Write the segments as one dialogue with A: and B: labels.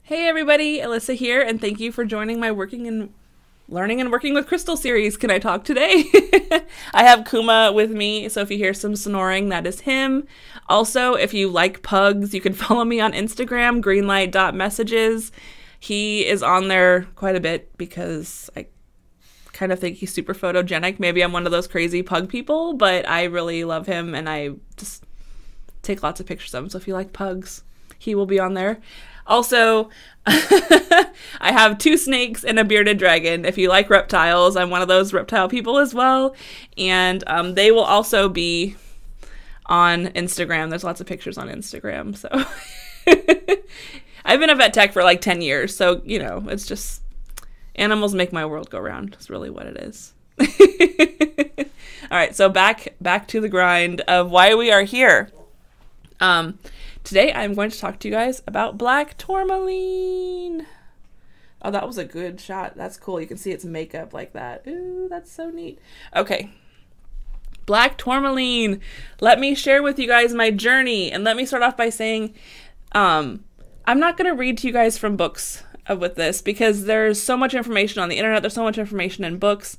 A: Hey everybody, Alyssa here, and thank you for joining my Learning and Working with Crystal series. Can I talk today? I have Kuma with me, so if you hear some snoring, that is him. Also, if you like pugs, you can follow me on Instagram, greenlight.messages. He is on there quite a bit because I kind of think he's super photogenic. Maybe I'm one of those crazy pug people, but I really love him and I just take lots of pictures of him. So if you like pugs, he will be on there. Also, I have 2 snakes and a bearded dragon. If you like reptiles, I'm one of those reptile people as well. And they will also be on Instagram. There's lots of pictures on Instagram. So I've been a vet tech for like 10 years. So, you know, it's just animals make my world go round. That's really what it is. All right, so back to the grind of why we are here. Today I'm going to talk to you guys about Black Tourmaline. Oh, that was a good shot. That's cool. You can see its makeup like that. Ooh, that's so neat. Okay. Black Tourmaline. Let me share with you guys my journey. And let me start off by saying, I'm not going to read to you guys from books with this because there's so much information on the internet. There's so much information in books.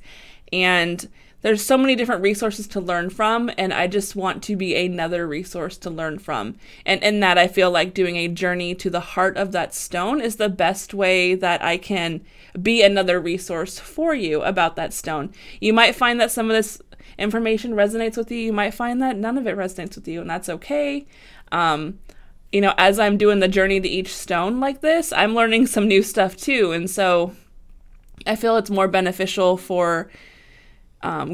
A: And there's so many different resources to learn from, and I just want to be another resource to learn from. And in that, I feel like doing a journey to the heart of that stone is the best way that I can be another resource for you about that stone. You might find that some of this information resonates with you. You might find that none of it resonates with you, and that's okay. You know, as I'm doing the journey to each stone like this, I'm learning some new stuff too, and so I feel it's more beneficial for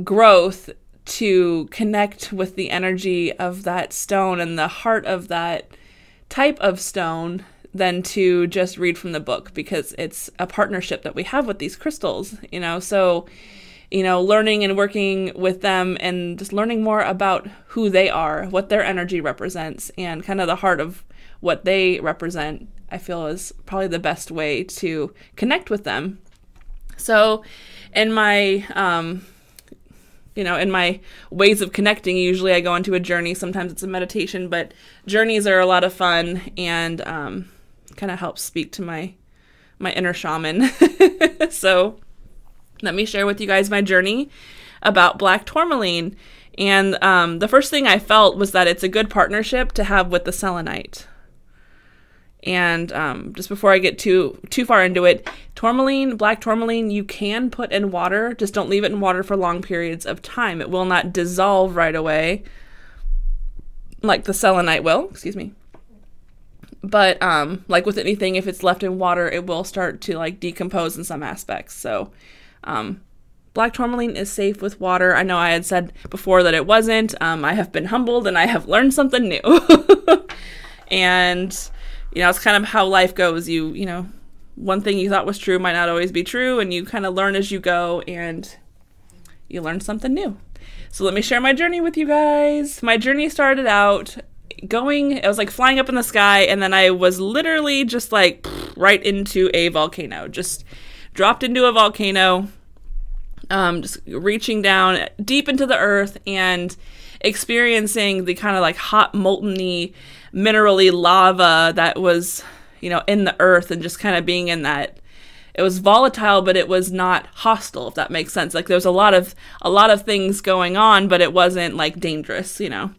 A: growth to connect with the energy of that stone and the heart of that type of stone than to just read from the book, because it's a partnership that we have with these crystals, you know. So, you know, learning and working with them and just learning more about who they are, what their energy represents, and kind of the heart of what they represent, I feel is probably the best way to connect with them. So in my in my ways of connecting, usually I go into a journey. Sometimes it's a meditation, but journeys are a lot of fun and kind of help speak to my inner shaman. So let me share with you guys my journey about Black Tourmaline. And the first thing I felt was that it's a good partnership to have with the selenite. And just before I get too far into it, Black Tourmaline, you can put in water. Just don't leave it in water for long periods of time. It will not dissolve right away like the selenite will. Excuse me. But like with anything, if it's left in water, it will start to like decompose in some aspects. So Black Tourmaline is safe with water. I know I had said before that it wasn't. I have been humbled and I have learned something new. And you know, it's kind of how life goes. You know, one thing you thought was true might not always be true, and you kind of learn as you go, and you learn something new. So let me share my journey with you guys. My journey started out I was like flying up in the sky, and then I was literally just like right into a volcano. Just dropped into a volcano, just reaching down deep into the earth and experiencing the kind of like hot, molten-y, minerally lava that was, you know, in the earth, and just kind of being in that. It was volatile, but it was not hostile, if that makes sense. Like there was a lot of things going on, but it wasn't like dangerous, you know.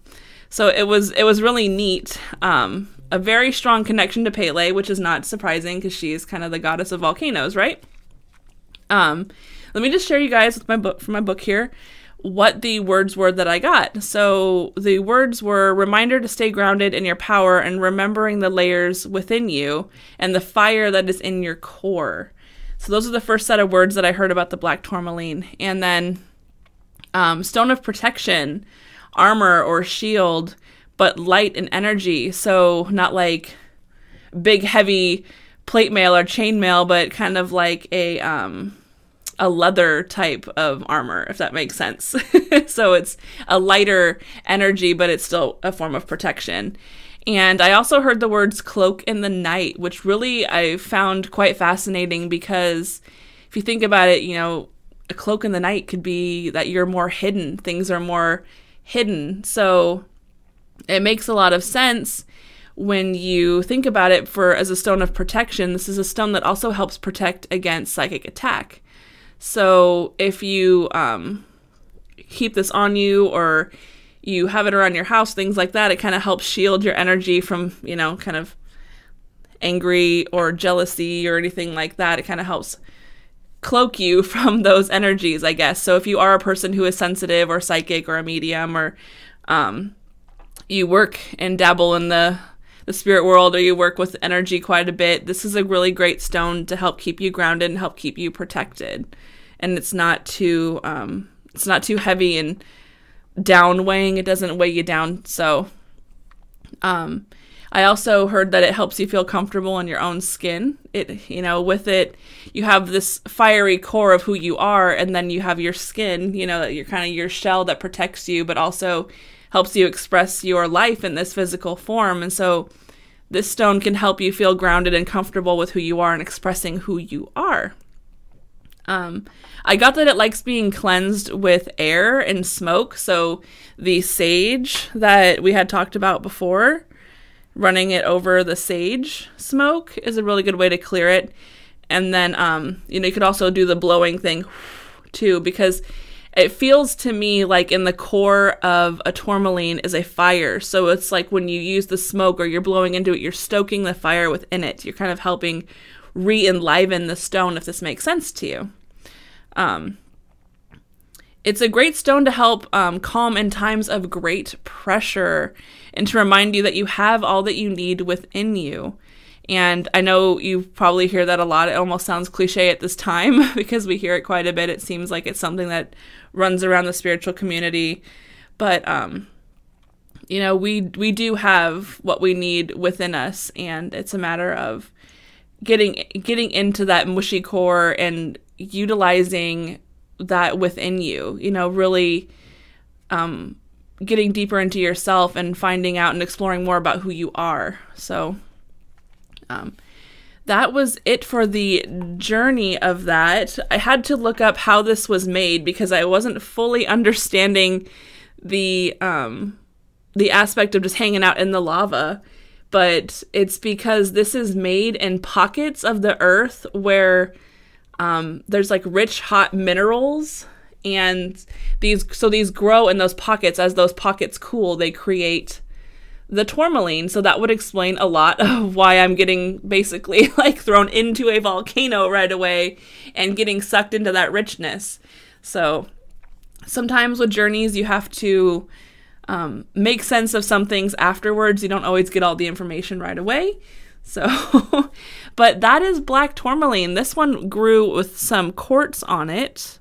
A: So it was really neat. A very strong connection to Pele, which is not surprising because she is kind of the goddess of volcanoes, right? Let me just share you guys with from my book here what the words were that I got. So the words were reminder to stay grounded in your power and remembering the layers within you and the fire that is in your core. So those are the first set of words that I heard about the Black Tourmaline. And then stone of protection, armor or shield, but light and energy. So not like big heavy plate mail or chain mail, but kind of like a leather type of armor, if that makes sense. So it's a lighter energy, but it's still a form of protection. And I also heard the words cloak in the night, which really I found quite fascinating because if you think about it, you know, a cloak in the night could be that you're more hidden. Things are more hidden. So it makes a lot of sense when you think about it as a stone of protection, this is a stone that also helps protect against psychic attack. So if you keep this on you, or you have it around your house, things like that, it kind of helps shield your energy from, kind of angry or jealousy or anything like that. It kind of helps cloak you from those energies, I guess. So if you are a person who is sensitive or psychic or a medium, or you work and dabble in the spirit world, or you work with energy quite a bit, this is a really great stone to help keep you grounded and help keep you protected. And it's not too heavy and down weighing. It doesn't weigh you down. So I also heard that it helps you feel comfortable in your own skin. With it, you have this fiery core of who you are, and then you have your skin, you're kind of your shell that protects you, but also helps you express your life in this physical form. And so this stone can help you feel grounded and comfortable with who you are and expressing who you are. I got that it likes being cleansed with air and smoke. So the sage that we had talked about before, running it over the sage smoke is a really good way to clear it. And then, you could also do the blowing thing too, because it feels to me like in the core of a tourmaline is a fire. So it's like when you use the smoke or you're blowing into it, you're stoking the fire within it. You're kind of helping re-enliven the stone, if this makes sense to you. It's a great stone to help calm in times of great pressure, and to remind you that you have all that you need within you. And I know you probably hear that a lot. It almost sounds cliche at this time because we hear it quite a bit. It seems like it's something that runs around the spiritual community. But, we do have what we need within us, and it's a matter of getting into that mushy core and utilizing that within you, really getting deeper into yourself and finding out and exploring more about who you are. So that was it for the journey of that. I had to look up how this was made because I wasn't fully understanding the aspect of just hanging out in the lava. But it's because this is made in pockets of the earth where there's like rich hot minerals, and these grow in those pockets. As those pockets cool, they create the tourmaline. So that would explain a lot of why I'm getting basically like thrown into a volcano right away and getting sucked into that richness. So sometimes with journeys, you have to make sense of some things afterwards. You don't always get all the information right away. So, but that is black tourmaline. This one grew with some quartz on it.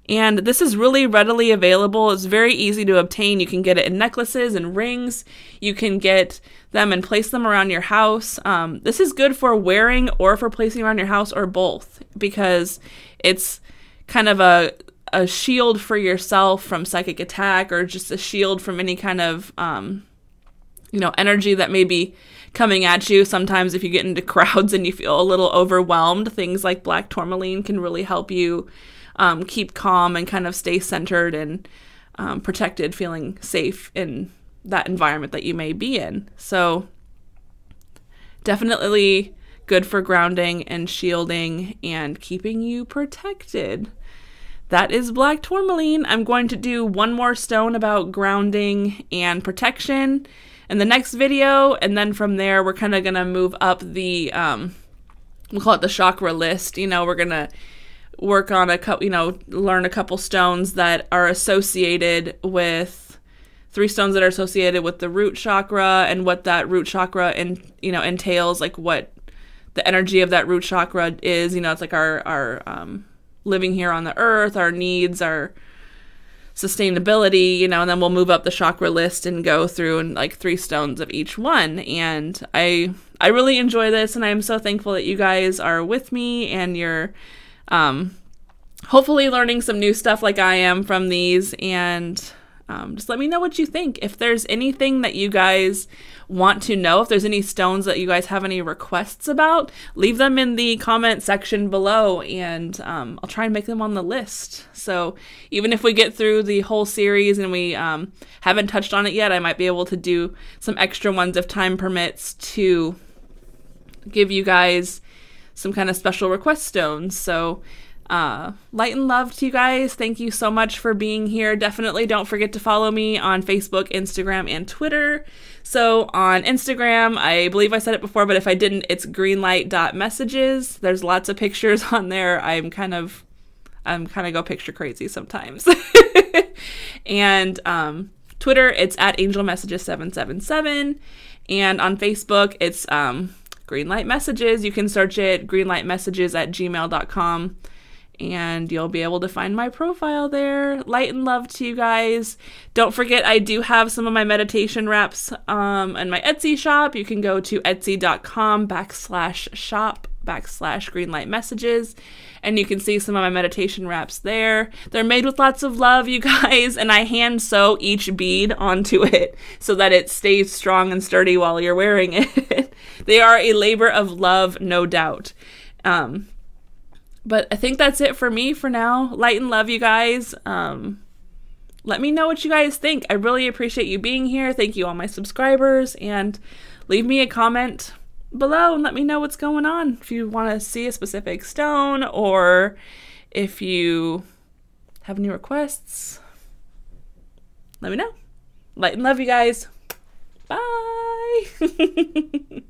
A: And this is really readily available. It's very easy to obtain. You can get it in necklaces and rings. You can get them and place them around your house. This is good for wearing or for placing around your house, or both, because it's kind of a shield for yourself from psychic attack, or just a shield from any kind of, energy that may be coming at you. Sometimes if you get into crowds and you feel a little overwhelmed, things like black tourmaline can really help you keep calm and kind of stay centered and protected, feeling safe in that environment that you may be in. So definitely good for grounding and shielding and keeping you protected. That is black tourmaline. I'm going to do one more stone about grounding and protection in the next video, and then from there we're kind of going to move up the we'll call it the chakra list. We're going to work on learn a couple stones that are associated with 3 stones that are associated with the root chakra, and what that root chakra entails, like what the energy of that root chakra is. It's like our living here on the earth, our needs, our sustainability, and then we'll move up the chakra list and go through and like 3 stones of each one. And I really enjoy this, and I'm so thankful that you guys are with me, and you're hopefully learning some new stuff like I am from these. And just let me know what you think. If there's anything that you guys want to know. If there's any stones that you guys have any requests about, leave them in the comment section below, and I'll try and make them on the list. So even if we get through the whole series and we haven't touched on it yet, I might be able to do some extra ones if time permits to give you guys some kind of special request stones. So light and love to you guys. Thank you so much for being here. Definitely don't forget to follow me on Facebook, Instagram, and Twitter. So on Instagram, I believe I said it before, but if I didn't, it's greenlight.messages. There's lots of pictures on there. I'm kind of go picture crazy sometimes. And Twitter, it's at angelmessages777. And on Facebook, it's Greenlight Messages. You can search it, greenlightmessages@gmail.com, and you'll be able to find my profile there. Light and love to you guys. Don't forget, I do have some of my meditation wraps in my Etsy shop. You can go to etsy.com/shop/Greenlight Messages, and you can see some of my meditation wraps there. They're made with lots of love, you guys, and I hand sew each bead onto it so that it stays strong and sturdy while you're wearing it. They are a labor of love, no doubt. But I think that's it for me for now. Light and love, you guys. Let me know what you guys think. I really appreciate you being here. Thank you, all my subscribers, and leave me a comment below and let me know what's going on. If you want to see a specific stone, or if you have any requests, let me know. Light and love, you guys. Bye.